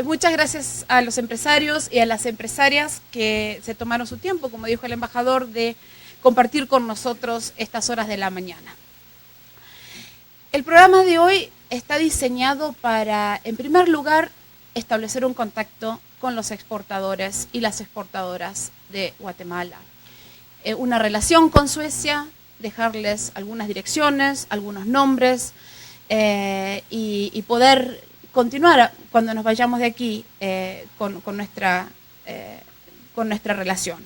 muchas gracias a los empresarios y a las empresarias que se tomaron su tiempo, como dijo el embajador, de compartir con nosotros estas horas de la mañana. El programa de hoy está diseñado para, en primer lugar, establecer un contacto con los exportadores y las exportadoras de Guatemala. Una relación con Suecia, dejarles algunas direcciones, algunos nombres y poder continuar cuando nos vayamos de aquí con nuestra relación.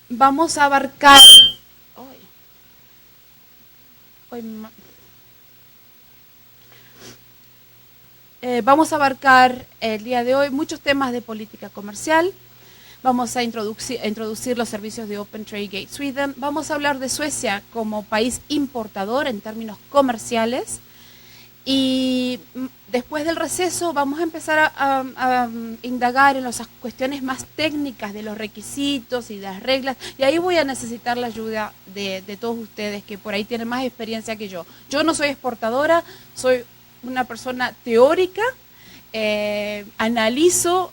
Vamos a abarcar... vamos a abarcar el día de hoy muchos temas de política comercial. Vamos a introducir los servicios de Open Trade Gate Sweden. Vamos a hablar de Suecia como país importador en términos comerciales. Y después del receso vamos a empezar a indagar en las cuestiones más técnicas de los requisitos y de las reglas. Y ahí voy a necesitar la ayuda de todos ustedes que por ahí tienen más experiencia que yo. Yo no soy exportadora, soy una persona teórica, analizo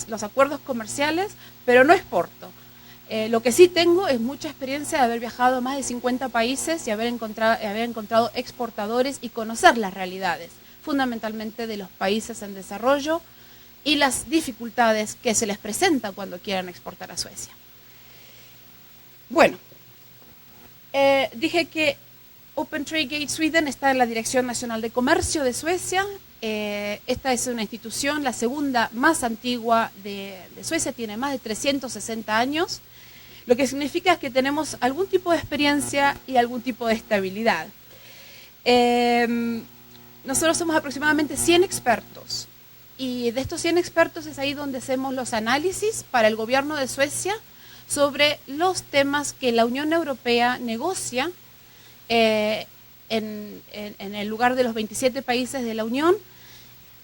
los acuerdos comerciales, pero no exporto. Lo que sí tengo es mucha experiencia de haber viajado a más de 50 países y haber encontrado exportadores y conocer las realidades, fundamentalmente de los países en desarrollo y las dificultades que se les presentan cuando quieran exportar a Suecia. Bueno, dije que Open Trade Gate Sweden está en la Dirección Nacional de Comercio de Suecia. Esta es una institución, la segunda más antigua de Suecia, tiene más de 360 años, lo que significa que tenemos algún tipo de experiencia y algún tipo de estabilidad. Nosotros somos aproximadamente 100 expertos, y de estos 100 expertos es ahí donde hacemos los análisis para el gobierno de Suecia sobre los temas que la Unión Europea negocia en el lugar de los 27 países de la Unión,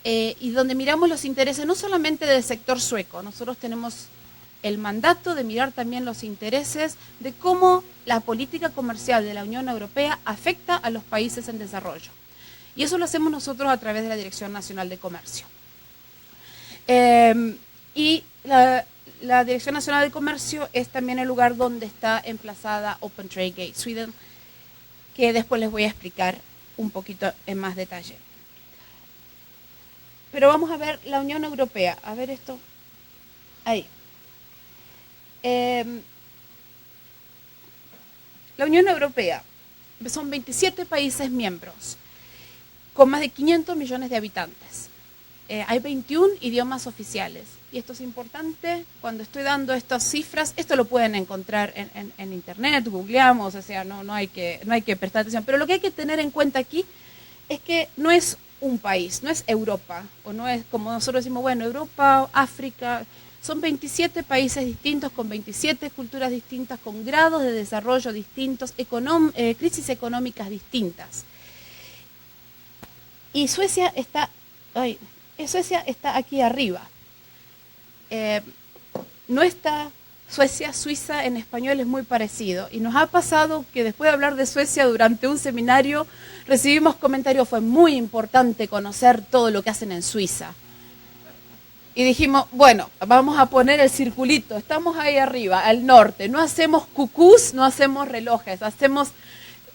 y donde miramos los intereses no solamente del sector sueco. Nosotros tenemos el mandato de mirar también los intereses de cómo la política comercial de la Unión Europea afecta a los países en desarrollo. Y eso lo hacemos nosotros a través de la Dirección Nacional de Comercio. Y la Dirección Nacional de Comercio es también el lugar donde está emplazada Open Trade Gate Sweden, que después les voy a explicar un poquito en más detalle. Pero vamos a ver la Unión Europea. A ver esto. Ahí. La Unión Europea son 27 países miembros, con más de 500 millones de habitantes. Hay 21 idiomas oficiales. Y esto es importante, cuando estoy dando estas cifras, esto lo pueden encontrar en internet, googleamos, o sea, no hay que prestar atención. Pero lo que hay que tener en cuenta aquí es que no es un país, no es Europa, o no es como nosotros decimos, bueno, Europa, África, son 27 países distintos, con 27 culturas distintas, con grados de desarrollo distintos, crisis económicas distintas. Y Suecia está aquí arriba. No está Suecia, Suiza en español es muy parecido. Y nos ha pasado que después de hablar de Suecia durante un seminario, recibimos comentarios, fue muy importante conocer todo lo que hacen en Suiza. Y dijimos, bueno, vamos a poner el circulito, estamos ahí arriba, al norte, no hacemos cucús, no hacemos relojes, hacemos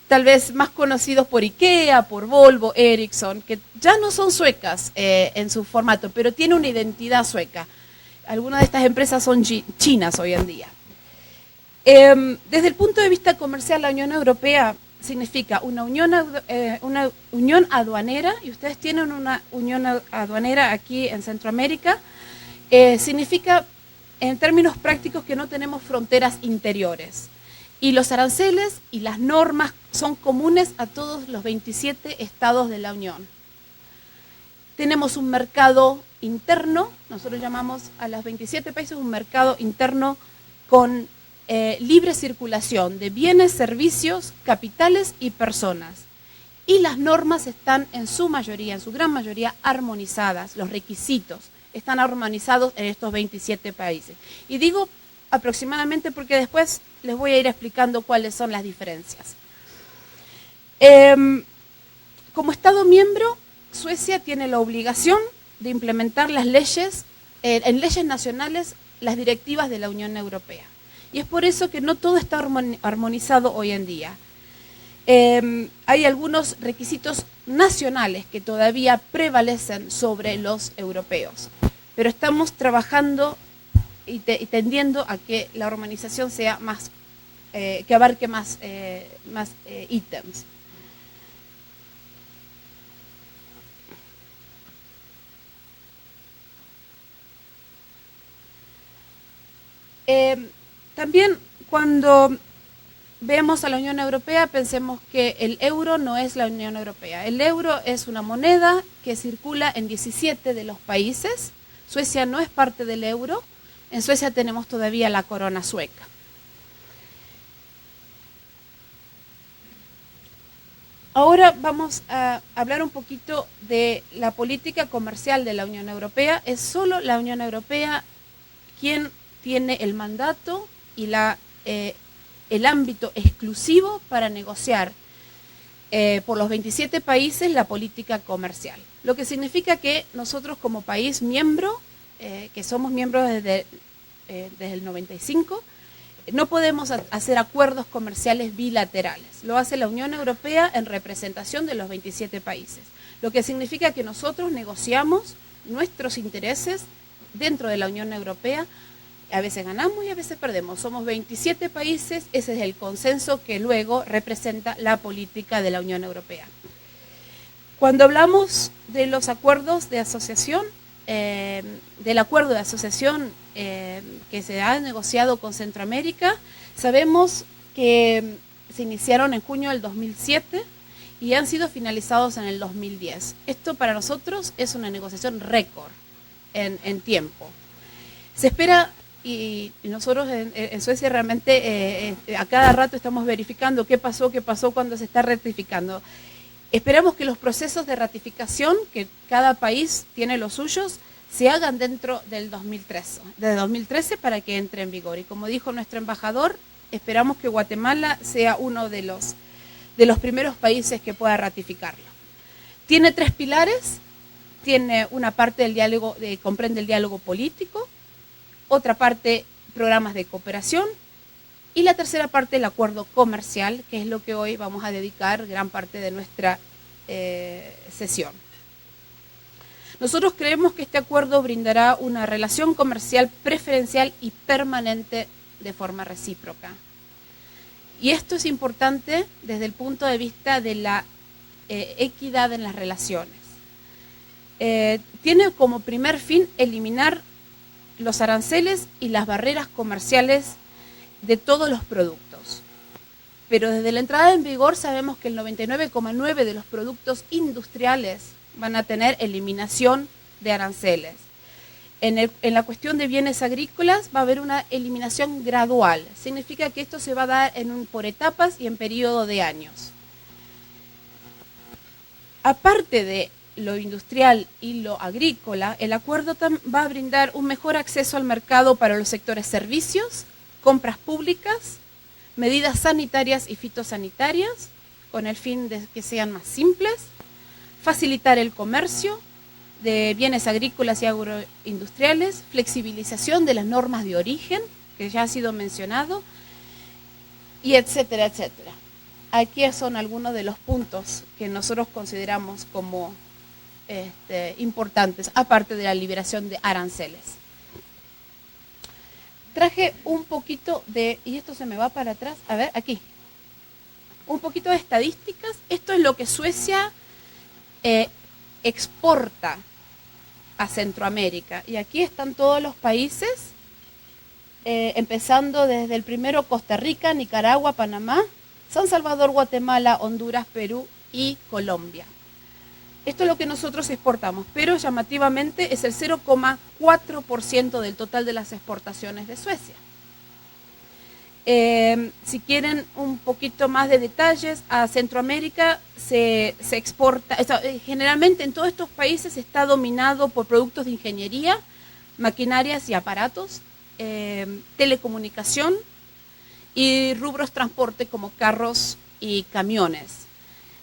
tal vez más conocidos por IKEA, por Volvo, Ericsson, que ya no son suecas en su formato, pero tiene una identidad sueca. Algunas de estas empresas son chinas hoy en día. Desde el punto de vista comercial, la Unión Europea significa una unión aduanera, y ustedes tienen una unión aduanera aquí en Centroamérica. Significa, en términos prácticos, que no tenemos fronteras interiores. Y los aranceles y las normas son comunes a todos los 27 estados de la Unión. Tenemos un mercado interno, nosotros llamamos a los 27 países un mercado interno con libre circulación de bienes, servicios, capitales y personas. Y las normas están en su mayoría, en su gran mayoría, armonizadas. Los requisitos están armonizados en estos 27 países. Y digo aproximadamente porque después les voy a ir explicando cuáles son las diferencias. Como Estado miembro, Suecia tiene la obligación de implementar las leyes, en leyes nacionales, las directivas de la Unión Europea. Y es por eso que no todo está armonizado hoy en día. Hay algunos requisitos nacionales que todavía prevalecen sobre los europeos, pero estamos trabajando y tendiendo a que la armonización sea más, que abarque más ítems. También cuando vemos a la Unión Europea, pensemos que el euro no es la Unión Europea. El euro es una moneda que circula en 17 de los países. Suecia no es parte del euro. En Suecia tenemos todavía la corona sueca. Ahora vamos a hablar un poquito de la política comercial de la Unión Europea. Es solo la Unión Europea quien tiene el mandato y el ámbito exclusivo para negociar por los 27 países la política comercial. Lo que significa que nosotros como país miembro, que somos miembros desde el 95, no podemos hacer acuerdos comerciales bilaterales. Lo hace la Unión Europea en representación de los 27 países. Lo que significa que nosotros negociamos nuestros intereses dentro de la Unión Europea. A veces ganamos y a veces perdemos. Somos 27 países, ese es el consenso que luego representa la política de la Unión Europea. Cuando hablamos de los acuerdos de asociación, del acuerdo de asociación que se ha negociado con Centroamérica, sabemos que se iniciaron en junio del 2007 y han sido finalizados en el 2010. Esto para nosotros es una negociación récord en tiempo. Se espera... Y nosotros en Suecia realmente a cada rato estamos verificando qué pasó cuando se está ratificando. Esperamos que los procesos de ratificación, que cada país tiene los suyos, se hagan dentro del 2013 para que entre en vigor. Y como dijo nuestro embajador, esperamos que Guatemala sea uno de los primeros países que pueda ratificarlo. Tiene 3 pilares. Tiene una parte del diálogo, comprende el diálogo político, otra parte, programas de cooperación, y la tercera parte, el acuerdo comercial, que es lo que hoy vamos a dedicar gran parte de nuestra sesión. Nosotros creemos que este acuerdo brindará una relación comercial preferencial y permanente de forma recíproca. Y esto es importante desde el punto de vista de la equidad en las relaciones. Tiene como primer fin eliminar los aranceles y las barreras comerciales de todos los productos. Pero desde la entrada en vigor sabemos que el 99,9% de los productos industriales van a tener eliminación de aranceles. En la cuestión de bienes agrícolas va a haber una eliminación gradual. Significa que esto se va a dar por etapas y en periodo de años. Aparte de lo industrial y lo agrícola, el acuerdo va a brindar un mejor acceso al mercado para los sectores servicios, compras públicas, medidas sanitarias y fitosanitarias, con el fin de que sean más simples, facilitar el comercio de bienes agrícolas y agroindustriales, flexibilización de las normas de origen, que ya ha sido mencionado, y etcétera, etcétera. Aquí son algunos de los puntos que nosotros consideramos como importantes, aparte de la liberación de aranceles. Traje un poquito y esto se me va para atrás, a ver, aquí. Un poquito de estadísticas. Esto es lo que Suecia exporta a Centroamérica. Y aquí están todos los países, empezando desde el primero Costa Rica, Nicaragua, Panamá, San Salvador, Guatemala, Honduras, Perú y Colombia. Esto es lo que nosotros exportamos, pero llamativamente es el 0,4% del total de las exportaciones de Suecia. Si quieren un poquito más de detalles, a Centroamérica se exporta, generalmente en todos estos países está dominado por productos de ingeniería, maquinarias y aparatos, telecomunicación y rubros transporte como carros y camiones.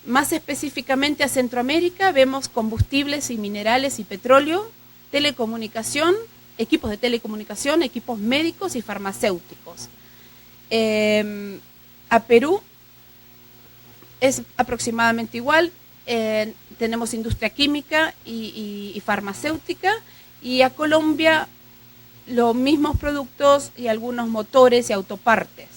Más específicamente a Centroamérica vemos combustibles y minerales y petróleo, telecomunicación, equipos de telecomunicación, equipos médicos y farmacéuticos. A Perú es aproximadamente igual, tenemos industria química y farmacéutica, y a Colombia los mismos productos y algunos motores y autopartes,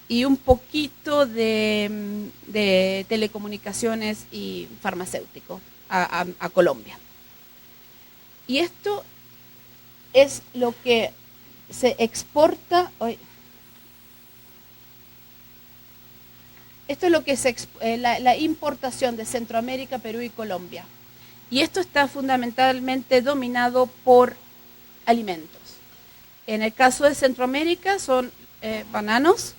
y un poquito de telecomunicaciones y farmacéutico a Colombia. Y esto es lo que se exporta. Esto es lo que es la importación de Centroamérica, Perú y Colombia. Y esto está fundamentalmente dominado por alimentos. En el caso de Centroamérica son bananos,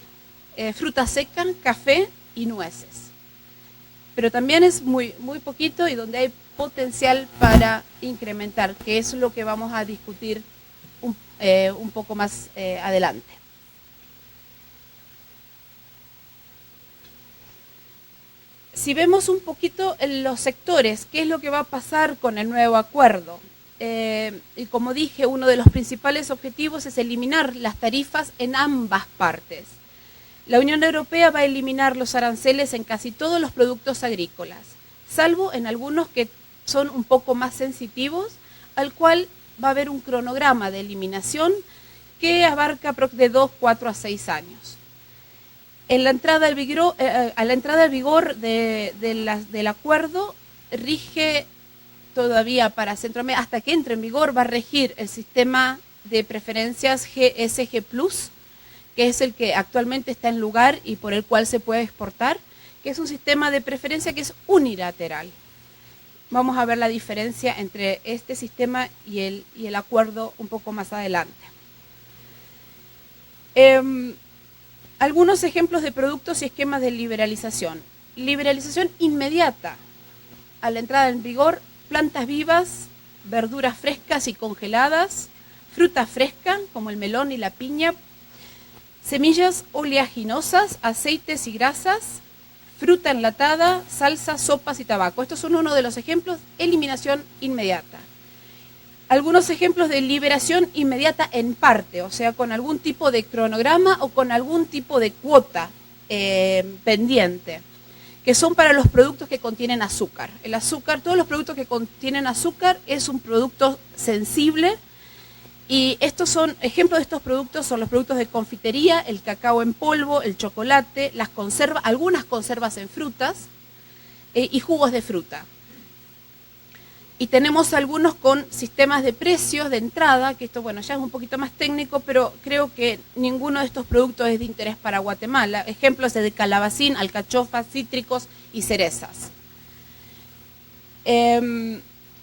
fruta seca, café y nueces. Pero también es muy poquito y donde hay potencial para incrementar, que es lo que vamos a discutir un poco más adelante. Si vemos un poquito en los sectores, ¿qué es lo que va a pasar con el nuevo acuerdo? Y como dije, uno de los principales objetivos es eliminar las tarifas en ambas partes. La Unión Europea va a eliminar los aranceles en casi todos los productos agrícolas, salvo en algunos que son un poco más sensitivos, al cual va a haber un cronograma de eliminación que abarca de 2, 4 a 6 años. En la entrada a la entrada al vigor del acuerdo rige todavía para Centroamérica, hasta que entre en vigor va a regir el sistema de preferencias GSG+, que es el que actualmente está en lugar y por el cual se puede exportar, que es un sistema de preferencia que es unilateral. Vamos a ver la diferencia entre este sistema y el acuerdo un poco más adelante. Algunos ejemplos de productos y esquemas de liberalización. Liberalización inmediata. A la entrada en vigor, plantas vivas, verduras frescas y congeladas, fruta fresca, como el melón y la piña, semillas oleaginosas, aceites y grasas, fruta enlatada, salsas, sopas y tabaco. Estos son uno de los ejemplos, eliminación inmediata. Algunos ejemplos de liberación inmediata en parte, o sea, con algún tipo de cronograma o con algún tipo de cuota pendiente, que son para los productos que contienen azúcar. El azúcar, todos los productos que contienen azúcar es un producto sensible, y estos son ejemplos de estos productos, son los productos de confitería, el cacao en polvo, el chocolate, las conservas, algunas conservas en frutas y jugos de fruta. Y tenemos algunos con sistemas de precios de entrada, que esto, bueno, ya es un poquito más técnico, pero creo que ninguno de estos productos es de interés para Guatemala. Ejemplos de calabacín, alcachofas, cítricos y cerezas.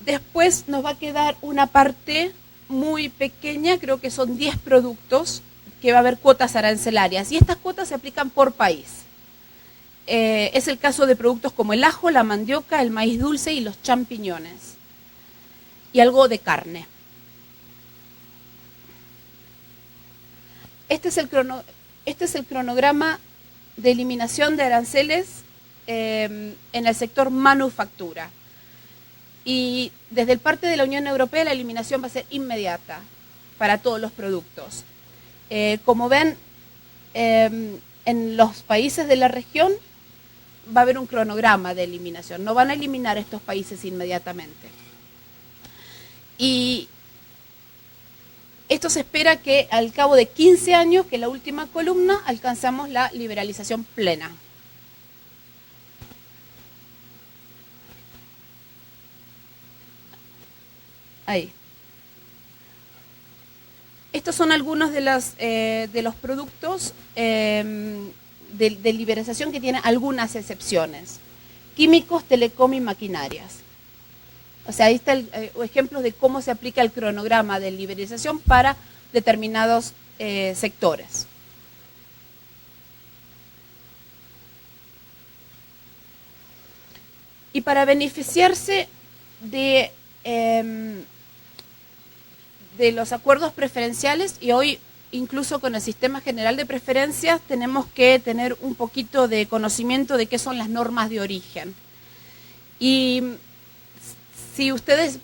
Después nos va a quedar una parte muy pequeña, creo que son 10 productos, que va a haber cuotas arancelarias. Y estas cuotas se aplican por país. Es el caso de productos como el ajo, la mandioca, el maíz dulce y los champiñones. Y algo de carne. Este es el cronograma de eliminación de aranceles en el sector manufactura. Y desde el parte de la Unión Europea la eliminación va a ser inmediata para todos los productos. Como ven, en los países de la región va a haber un cronograma de eliminación. No van a eliminar estos países inmediatamente. Y esto se espera que al cabo de 15 años, que es la última columna, alcanzamos la liberalización plena. Ahí. Estos son algunos de los productos de liberalización que tienen algunas excepciones. Químicos, telecom y maquinarias. O sea, ahí está ejemplos de cómo se aplica el cronograma de liberalización para determinados sectores. Y para beneficiarse de los acuerdos preferenciales, y hoy incluso con el sistema general de preferencias, tenemos que tener un poquito de conocimiento de qué son las normas de origen. Y si ustedes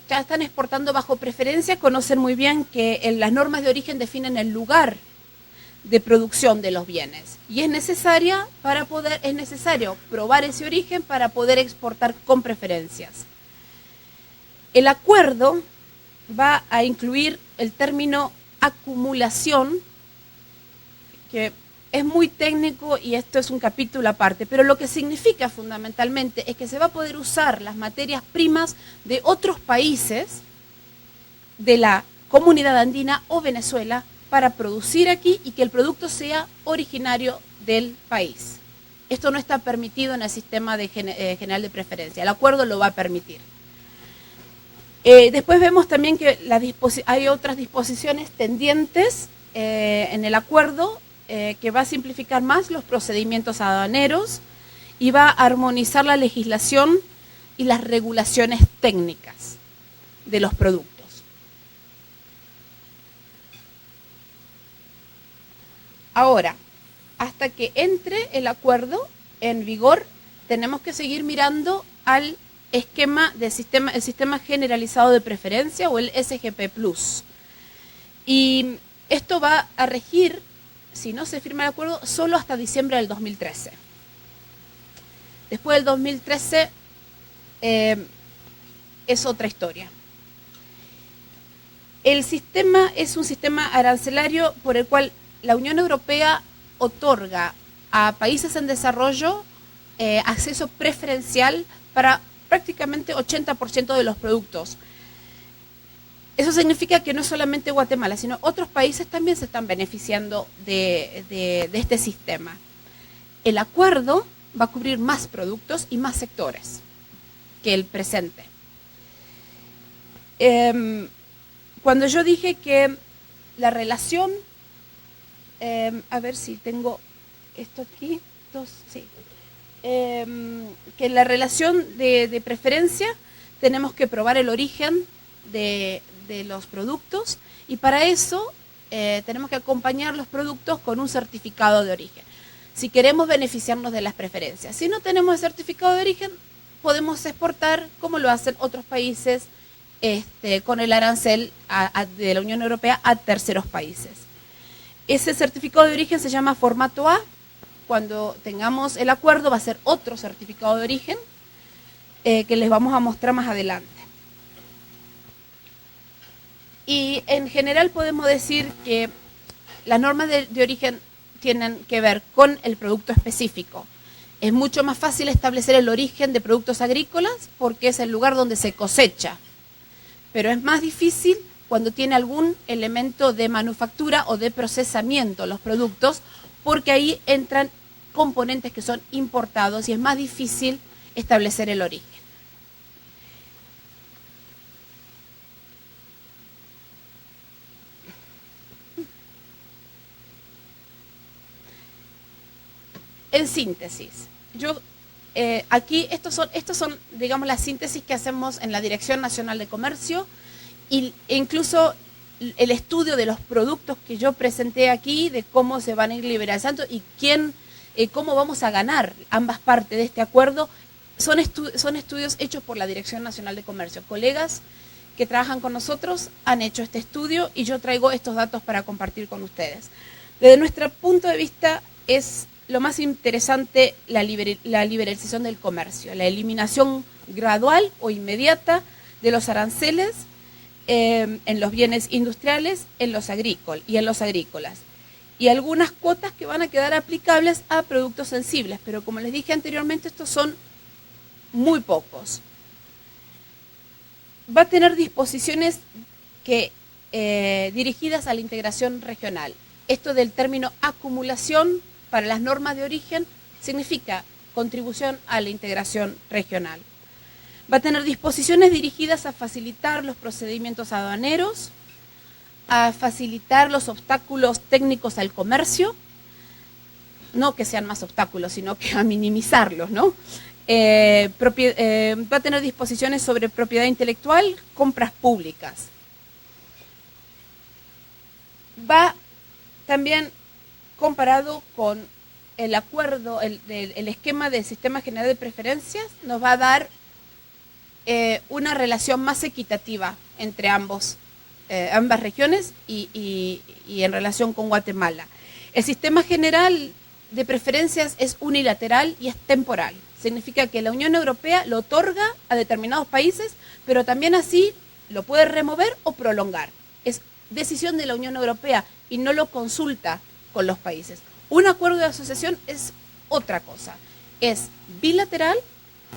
ya están exportando bajo preferencia, conocen muy bien que las normas de origen definen el lugar de producción de los bienes. Y es necesario probar ese origen para poder exportar con preferencias. El acuerdo va a incluir el término acumulación, que es muy técnico y esto es un capítulo aparte, pero lo que significa fundamentalmente es que se va a poder usar las materias primas de otros países de la Comunidad Andina o Venezuela para producir aquí y que el producto sea originario del país. Esto no está permitido en el sistema general de preferencia, el acuerdo lo va a permitir. Después vemos también que hay otras disposiciones tendientes en el acuerdo que va a simplificar más los procedimientos aduaneros y va a armonizar la legislación y las regulaciones técnicas de los productos. Ahora, hasta que entre el acuerdo en vigor, tenemos que seguir mirando al esquema del el sistema generalizado de preferencia o el SGP+. Y esto va a regir, si no se firma el acuerdo, solo hasta diciembre del 2013. Después del 2013 es otra historia. El sistema es un sistema arancelario por el cual la Unión Europea otorga a países en desarrollo acceso preferencial para prácticamente 80% de los productos. Eso significa que no solamente Guatemala, sino otros países también se están beneficiando de este sistema. El acuerdo va a cubrir más productos y más sectores que el presente. Cuando yo dije que la relación, a ver si tengo esto aquí, sí. Que la relación de preferencia tenemos que probar el origen de los productos y para eso tenemos que acompañar los productos con un certificado de origen. Si queremos beneficiarnos de las preferencias. Si no tenemos el certificado de origen, podemos exportar como lo hacen otros países con el arancel de la Unión Europea a terceros países. Ese certificado de origen se llama formato A. Cuando tengamos el acuerdo va a ser otro certificado de origen que les vamos a mostrar más adelante. Y en general podemos decir que las normas de origen tienen que ver con el producto específico. Es mucho más fácil establecer el origen de productos agrícolas porque es el lugar donde se cosecha. Pero es más difícil cuando tiene algún elemento de manufactura o de procesamiento los productos, porque ahí entran componentes que son importados y es más difícil establecer el origen. En síntesis, aquí estos son, digamos, las síntesis que hacemos en la Dirección Nacional de Comercio e incluso el estudio de los productos que yo presenté aquí, de cómo se van a ir liberalizando y cómo vamos a ganar ambas partes de este acuerdo, son estudios hechos por la Dirección Nacional de Comercio. Colegas que trabajan con nosotros han hecho este estudio y yo traigo estos datos para compartir con ustedes. Desde nuestro punto de vista es lo más interesante la liberalización del comercio, la eliminación gradual o inmediata de los aranceles en los bienes industriales y en los agrícolas. Y algunas cuotas que van a quedar aplicables a productos sensibles, pero como les dije anteriormente, estos son muy pocos. Va a tener disposiciones dirigidas a la integración regional. Esto del término acumulación para las normas de origen significa contribución a la integración regional. Va a tener disposiciones dirigidas a facilitar los procedimientos aduaneros, a facilitar los obstáculos técnicos al comercio, no que sean más obstáculos, sino que a minimizarlos, ¿no? Va a tener disposiciones sobre propiedad intelectual, compras públicas. Va también comparado con el acuerdo, el esquema del Sistema General de Preferencias, nos va a dar una relación más equitativa entre ambas regiones y en relación con Guatemala. El Sistema General de Preferencias es unilateral y es temporal. Significa que la Unión Europea lo otorga a determinados países, pero también así lo puede remover o prolongar. Es decisión de la Unión Europea y no lo consulta con los países. Un acuerdo de asociación es otra cosa. Es bilateral,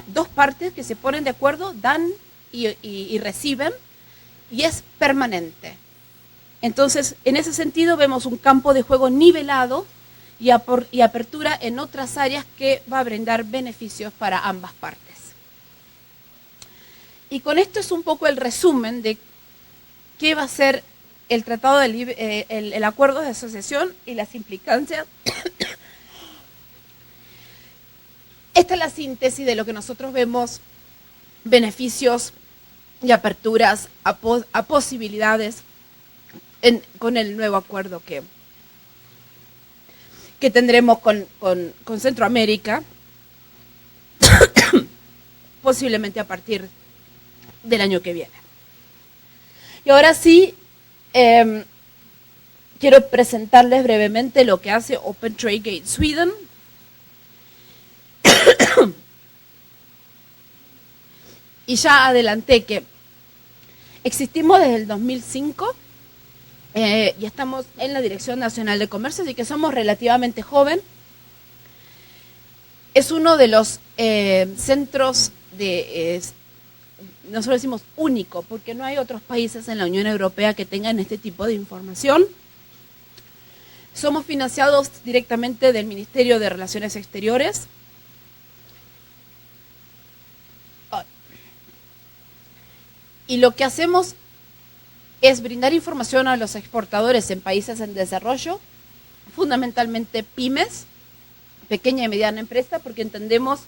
dos partes que se ponen de acuerdo, dan y reciben, y es permanente. Entonces, en ese sentido, vemos un campo de juego nivelado y apertura en otras áreas que va a brindar beneficios para ambas partes. Y con esto es un poco el resumen de qué va a ser el tratado de el acuerdo de asociación y las implicancias. Esta es la síntesis de lo que nosotros vemos, beneficios y aperturas a posibilidades con el nuevo acuerdo que tendremos con Centroamérica, posiblemente a partir del año que viene. Y ahora sí, quiero presentarles brevemente lo que hace Open Trade Gate Sweden. Y ya adelanté que existimos desde el 2005 y estamos en la Dirección Nacional de Comercio, así que somos relativamente joven. Es uno de los centros nosotros decimos único, porque no hay otros países en la Unión Europea que tengan este tipo de información. Somos financiados directamente del Ministerio de Relaciones Exteriores. Y lo que hacemos es brindar información a los exportadores en países en desarrollo, fundamentalmente pymes, pequeña y mediana empresa, porque entendemos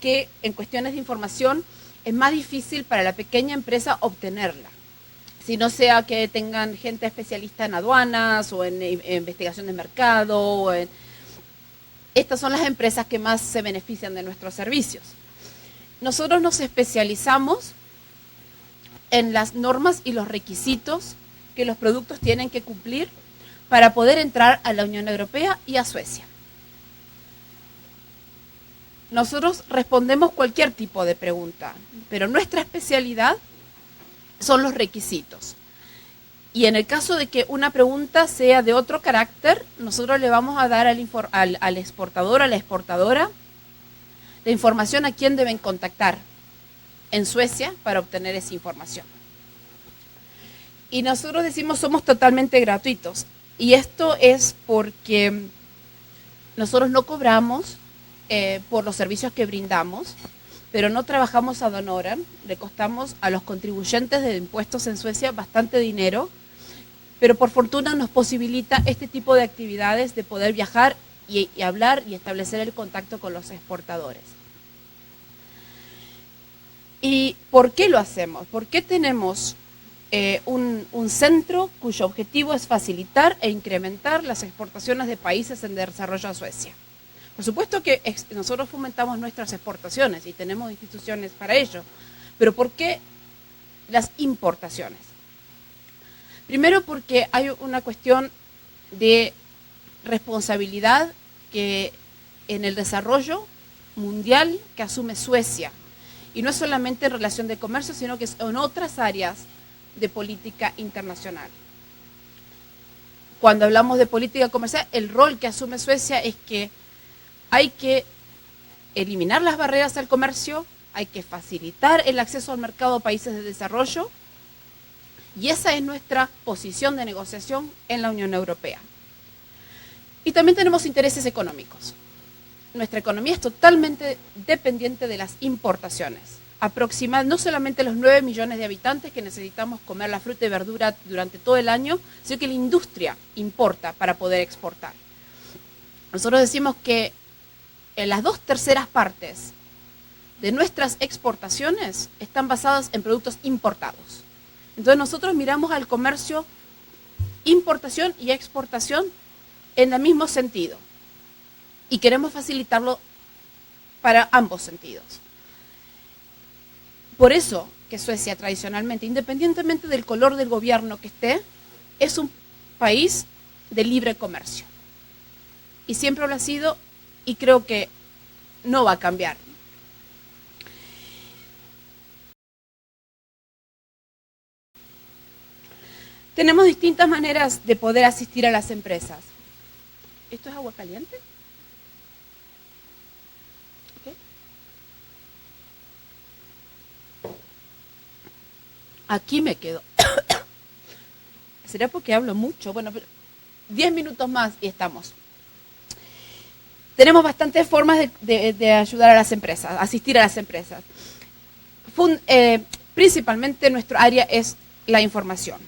que en cuestiones de información es más difícil para la pequeña empresa obtenerla, si no sea que tengan gente especialista en aduanas o en investigación de mercado. Estas son las empresas que más se benefician de nuestros servicios. Nosotros nos especializamos en las normas y los requisitos que los productos tienen que cumplir para poder entrar a la Unión Europea y a Suecia. Nosotros respondemos cualquier tipo de pregunta, pero nuestra especialidad son los requisitos. Y en el caso de que una pregunta sea de otro carácter, nosotros le vamos a dar al exportador, a la exportadora, la información a quién deben contactar en Suecia para obtener esa información. Y nosotros decimos somos totalmente gratuitos. Y esto es porque nosotros no cobramos por los servicios que brindamos, pero no trabajamos ad honorem, le costamos a los contribuyentes de impuestos en Suecia bastante dinero, pero por fortuna nos posibilita este tipo de actividades de poder viajar y hablar y establecer el contacto con los exportadores. ¿Y por qué lo hacemos? ¿Por qué tenemos un centro cuyo objetivo es facilitar e incrementar las exportaciones de países en desarrollo a Suecia? Por supuesto que nosotros fomentamos nuestras exportaciones y tenemos instituciones para ello, pero ¿por qué las importaciones? Primero porque hay una cuestión de responsabilidad que en el desarrollo mundial que asume Suecia, y no es solamente en relación de comercio, sino que es en otras áreas de política internacional. Cuando hablamos de política comercial, el rol que asume Suecia es que hay que eliminar las barreras al comercio, hay que facilitar el acceso al mercado a países de desarrollo, y esa es nuestra posición de negociación en la Unión Europea. Y también tenemos intereses económicos. Nuestra economía es totalmente dependiente de las importaciones. No solamente los 9 millones de habitantes que necesitamos comer la fruta y verdura durante todo el año, sino que la industria importa para poder exportar. Nosotros decimos que las 2/3 partes de nuestras exportaciones están basadas en productos importados. Entonces nosotros miramos al comercio importación y exportación en el mismo sentido. Y queremos facilitarlo para ambos sentidos. Por eso que Suecia tradicionalmente, independientemente del color del gobierno que esté, es un país de libre comercio. Y siempre lo ha sido y creo que no va a cambiar. Tenemos distintas maneras de poder asistir a las empresas. ¿Esto es agua caliente? ¿Okay? Aquí me quedo. ¿Será porque hablo mucho? Bueno, pero 10 minutos más y estamos. Tenemos bastantes formas de ayudar a las empresas, asistir a las empresas. Principalmente nuestro área es la información.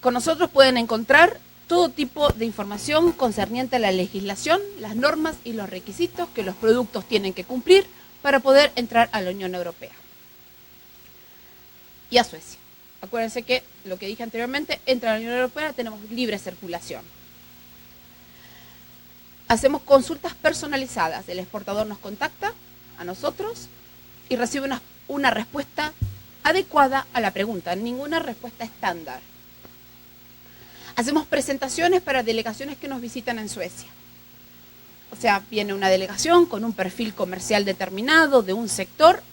Con nosotros pueden encontrar todo tipo de información concerniente a la legislación, las normas y los requisitos que los productos tienen que cumplir para poder entrar a la Unión Europea y a Suecia. Acuérdense que lo que dije anteriormente, entra a la Unión Europea, tenemos libre circulación. Hacemos consultas personalizadas. El exportador nos contacta a nosotros y recibe una respuesta adecuada a la pregunta, ninguna respuesta estándar. Hacemos presentaciones para delegaciones que nos visitan en Suecia. O sea, viene una delegación con un perfil comercial determinado de un sector,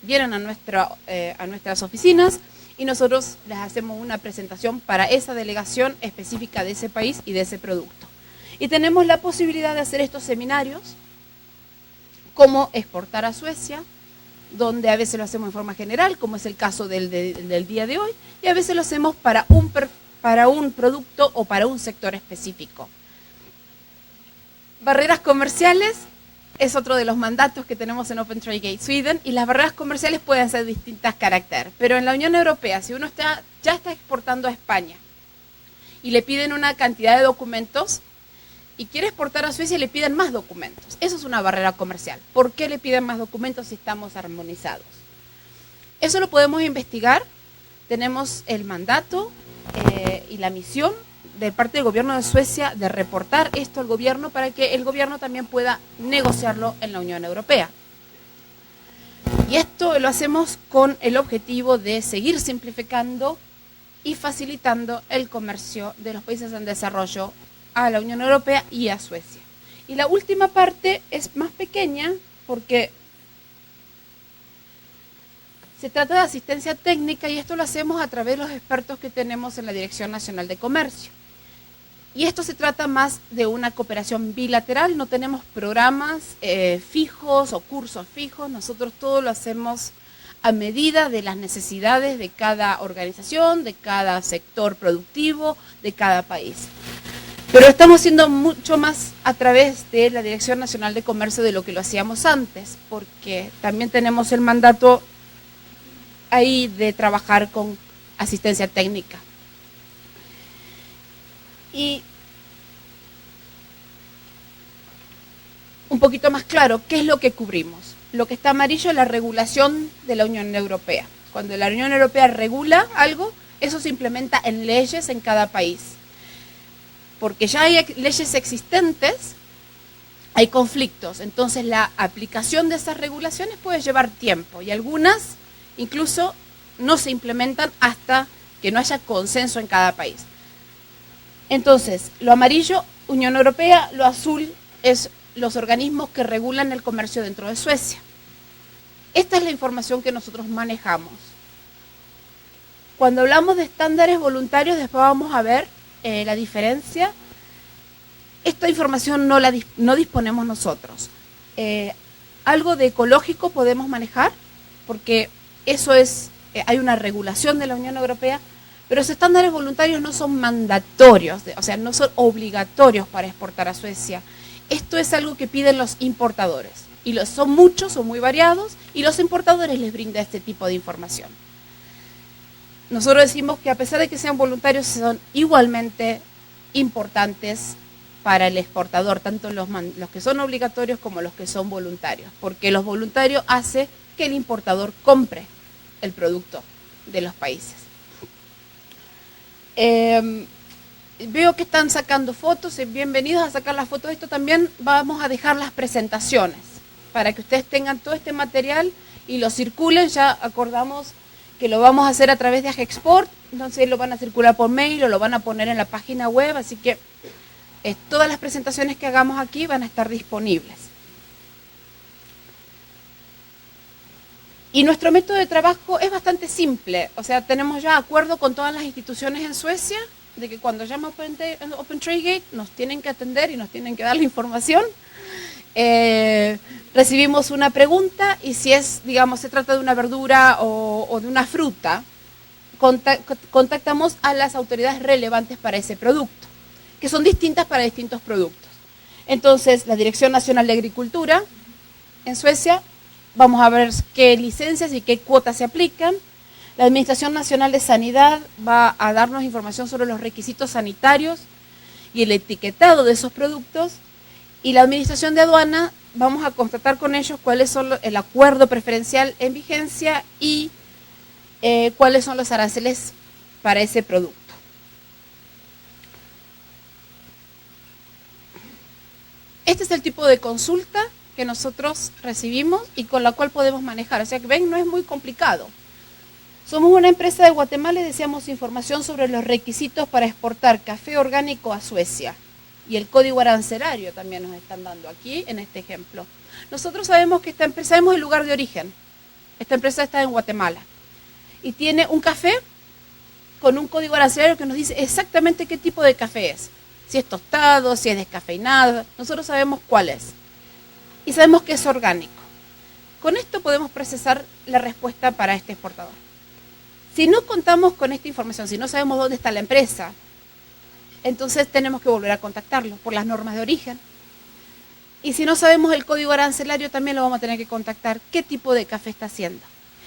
vienen a nuestras oficinas y nosotros les hacemos una presentación para esa delegación específica de ese país y de ese producto. Y tenemos la posibilidad de hacer estos seminarios, como exportar a Suecia, donde a veces lo hacemos en forma general, como es el caso del día de hoy, y a veces lo hacemos para un producto o para un sector específico. Barreras comerciales es otro de los mandatos que tenemos en Open Trade Gate Sweden, y las barreras comerciales pueden ser de distintas caracteres, pero en la Unión Europea, si uno ya está exportando a España y le piden una cantidad de documentos y quiere exportar a Suecia y le piden más documentos, eso es una barrera comercial. ¿Por qué le piden más documentos si estamos armonizados? Eso lo podemos investigar. Tenemos el mandato y la misión de parte del gobierno de Suecia de reportar esto al gobierno para que el gobierno también pueda negociarlo en la Unión Europea. Y esto lo hacemos con el objetivo de seguir simplificando y facilitando el comercio de los países en desarrollo a la Unión Europea y a Suecia. Y la última parte es más pequeña porque se trata de asistencia técnica, y esto lo hacemos a través de los expertos que tenemos en la Dirección Nacional de Comercio. Y esto se trata más de una cooperación bilateral, no tenemos programas fijos o cursos fijos, nosotros todo lo hacemos a medida de las necesidades de cada organización, de cada sector productivo, de cada país. Pero estamos haciendo mucho más a través de la Dirección Nacional de Comercio de lo que lo hacíamos antes, porque también tenemos el mandato ahí de trabajar con asistencia técnica. Y un poquito más claro, ¿qué es lo que cubrimos? Lo que está amarillo es la regulación de la Unión Europea. Cuando la Unión Europea regula algo, eso se implementa en leyes en cada país. Porque ya hay leyes existentes, hay conflictos, entonces la aplicación de esas regulaciones puede llevar tiempo, y algunas incluso no se implementan hasta que no haya consenso en cada país. Entonces, lo amarillo, Unión Europea, lo azul es los organismos que regulan el comercio dentro de Suecia. Esta es la información que nosotros manejamos. Cuando hablamos de estándares voluntarios, después vamos a ver la diferencia. Esta información no disponemos nosotros. Algo de ecológico podemos manejar, porque eso es, hay una regulación de la Unión Europea, pero los estándares voluntarios no son mandatorios, o sea, no son obligatorios para exportar a Suecia. Esto es algo que piden los importadores, y son muchos, son muy variados, y los importadores les brindan este tipo de información. Nosotros decimos que a pesar de que sean voluntarios, son igualmente importantes para el exportador, tanto los que son obligatorios como los que son voluntarios, porque los voluntarios hacen que el importador compre el producto de los países. Veo que están sacando fotos, bienvenidos a sacar las fotos. Esto también vamos a dejar las presentaciones para que ustedes tengan todo este material y lo circulen. Ya acordamos que lo vamos a hacer a través de Agexport, entonces lo van a circular por mail o lo van a poner en la página web, así que todas las presentaciones que hagamos aquí van a estar disponibles. Y nuestro método de trabajo es bastante simple, o sea, tenemos ya acuerdo con todas las instituciones en Suecia de que cuando llama Open Trade Gate nos tienen que atender y nos tienen que dar la información. Recibimos una pregunta y si es, digamos, se trata de una verdura o de una fruta, contactamos a las autoridades relevantes para ese producto, que son distintas para distintos productos. Entonces, la Dirección Nacional de Agricultura en Suecia, vamos a ver qué licencias y qué cuotas se aplican. La Administración Nacional de Sanidad va a darnos información sobre los requisitos sanitarios y el etiquetado de esos productos. Y la Administración de Aduana, vamos a constatar con ellos cuáles son el acuerdo preferencial en vigencia y cuáles son los aranceles para ese producto. Este es el tipo de consulta que nosotros recibimos y con la cual podemos manejar. O sea que ven, no es muy complicado. Somos una empresa de Guatemala y deseamos información sobre los requisitos para exportar café orgánico a Suecia. Y el código arancelario también nos están dando aquí en este ejemplo. Nosotros sabemos que esta empresa, sabemos el lugar de origen. Esta empresa está en Guatemala. Y tiene un café con un código arancelario que nos dice exactamente qué tipo de café es. Si es tostado, si es descafeinado. Nosotros sabemos cuál es. Y sabemos que es orgánico. Con esto podemos procesar la respuesta para este exportador. Si no contamos con esta información, si no sabemos dónde está la empresa, entonces tenemos que volver a contactarlo por las normas de origen. Y si no sabemos el código arancelario, también lo vamos a tener que contactar qué tipo de café está haciendo.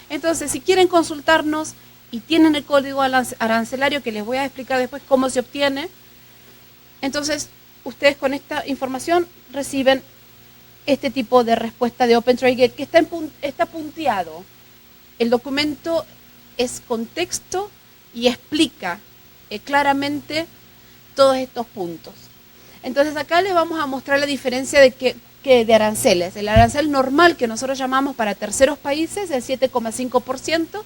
Entonces, si quieren consultarnos y tienen el código arancelario, que les voy a explicar después cómo se obtiene, entonces ustedes con esta información reciben este tipo de respuesta de Open Trade Gate, que está punteado. El documento es con texto y explica claramente todos estos puntos. Entonces acá les vamos a mostrar la diferencia de aranceles. El arancel normal que nosotros llamamos para terceros países es 7,5%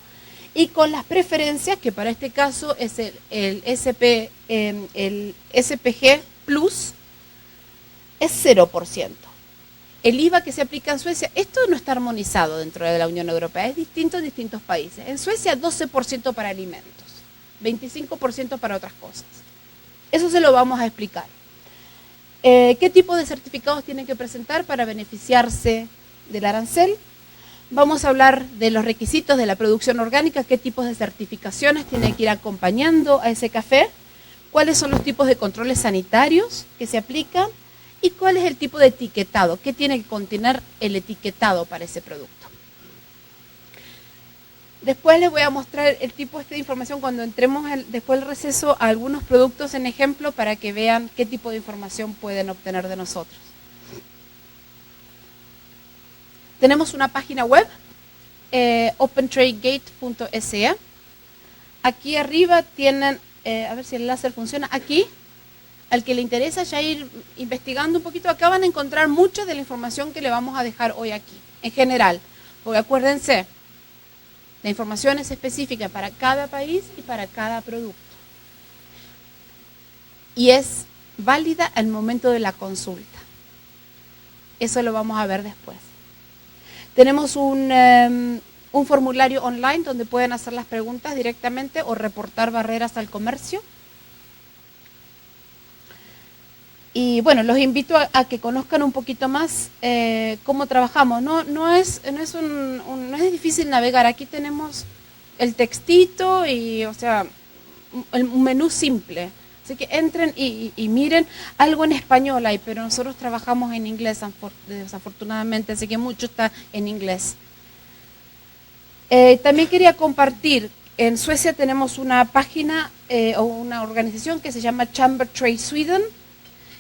y con las preferencias, que para este caso es el SPG Plus, es 0%. El IVA que se aplica en Suecia, esto no está armonizado dentro de la Unión Europea, es distinto en distintos países. En Suecia 12% para alimentos, 25% para otras cosas. Eso se lo vamos a explicar. ¿Qué tipo de certificados tienen que presentar para beneficiarse del arancel? Vamos a hablar de los requisitos de la producción orgánica, qué tipos de certificaciones tienen que ir acompañando a ese café, cuáles son los tipos de controles sanitarios que se aplican y cuál es el tipo de etiquetado, qué tiene que contener el etiquetado para ese producto. Después les voy a mostrar el tipo de información cuando entremos después del receso a algunos productos en ejemplo para que vean qué tipo de información pueden obtener de nosotros. Tenemos una página web, opentradegate.se. Aquí arriba tienen, a ver si el láser funciona, aquí, al que le interesa ya ir investigando un poquito, acá van a encontrar mucha de la información que le vamos a dejar hoy aquí, en general, porque acuérdense, la información es específica para cada país y para cada producto. Y es válida al momento de la consulta. Eso lo vamos a ver después. Tenemos un formulario online donde pueden hacer las preguntas directamente o reportar barreras al comercio. Y bueno, los invito a que conozcan un poquito más cómo trabajamos. No es difícil navegar. Aquí tenemos el textito y, o sea, un menú simple. Así que entren y miren. Algo en español hay, pero nosotros trabajamos en inglés, desafortunadamente, así que mucho está en inglés. También quería compartir, en Suecia tenemos una página o una organización que se llama Chamber Trade Sweden.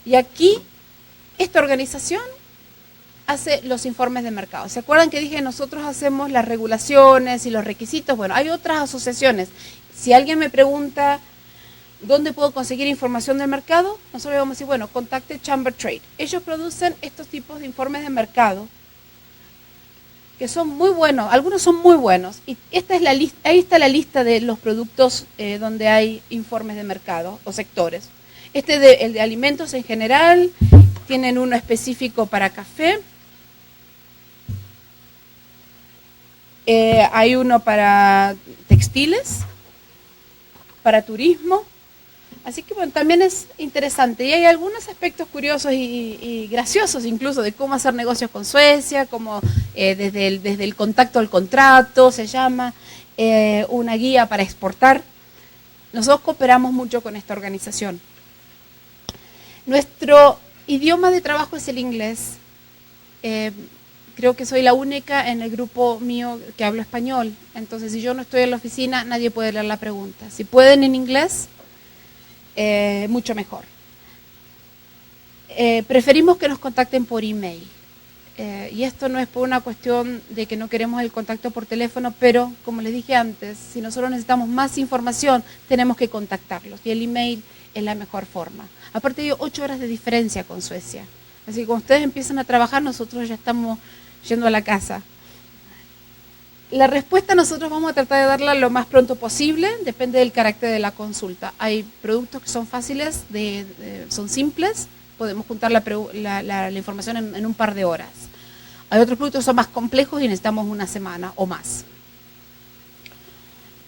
Y aquí, esta organización hace los informes de mercado. ¿Se acuerdan que dije nosotros hacemos las regulaciones y los requisitos? Bueno, hay otras asociaciones. Si alguien me pregunta ¿Dónde puedo conseguir información del mercado? Nosotros le vamos a decir, bueno, contacte Chamber Trade. Ellos producen estos tipos de informes de mercado que son muy buenos, algunos son muy buenos. Y esta es la lista, ahí está la lista de los productos donde hay informes de mercado o sectores. El de alimentos en general, tienen uno específico para café. Hay uno para textiles, para turismo. Así que bueno, también es interesante. Y hay algunos aspectos curiosos y graciosos incluso de cómo hacer negocios con Suecia, como desde el contacto al contrato, se llama, una guía para exportar. Nosotros cooperamos mucho con esta organización. Nuestro idioma de trabajo es el inglés. Creo que soy la única en el grupo mío que hablo español. Entonces, si yo no estoy en la oficina, nadie puede leer la pregunta. Si pueden en inglés, mucho mejor. Preferimos que nos contacten por email. Y esto no es por una cuestión de que no queremos el contacto por teléfono, pero como les dije antes, si nosotros necesitamos más información, tenemos que contactarlos. Y el email es la mejor forma. Aparte hay 8 horas de diferencia con Suecia. Así que cuando ustedes empiezan a trabajar, nosotros ya estamos yendo a la casa. La respuesta nosotros vamos a tratar de darla lo más pronto posible, depende del carácter de la consulta. Hay productos que son fáciles, son simples, podemos juntar la información en un par de horas. Hay otros productos que son más complejos y necesitamos una semana o más.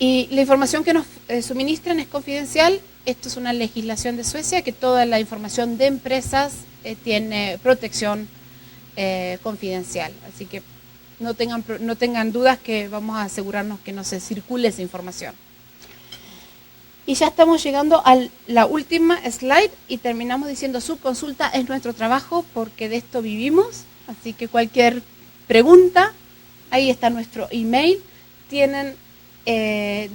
Y la información que nos suministran es confidencial. Esto es una legislación de Suecia que toda la información de empresas tiene protección confidencial. Así que no tengan dudas que vamos a asegurarnos que no se circule esa información. Y ya estamos llegando a la última slide y terminamos diciendo su consulta es nuestro trabajo porque de esto vivimos. Así que cualquier pregunta, ahí está nuestro email. Tienen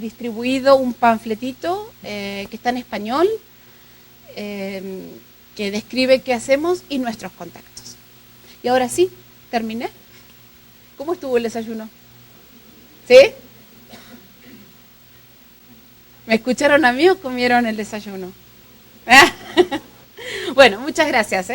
distribuido un panfletito que está en español que describe qué hacemos y nuestros contactos. Y ahora sí, terminé. ¿Cómo estuvo el desayuno? ¿Sí? ¿Me escucharon a mí o comieron el desayuno? Bueno, muchas gracias.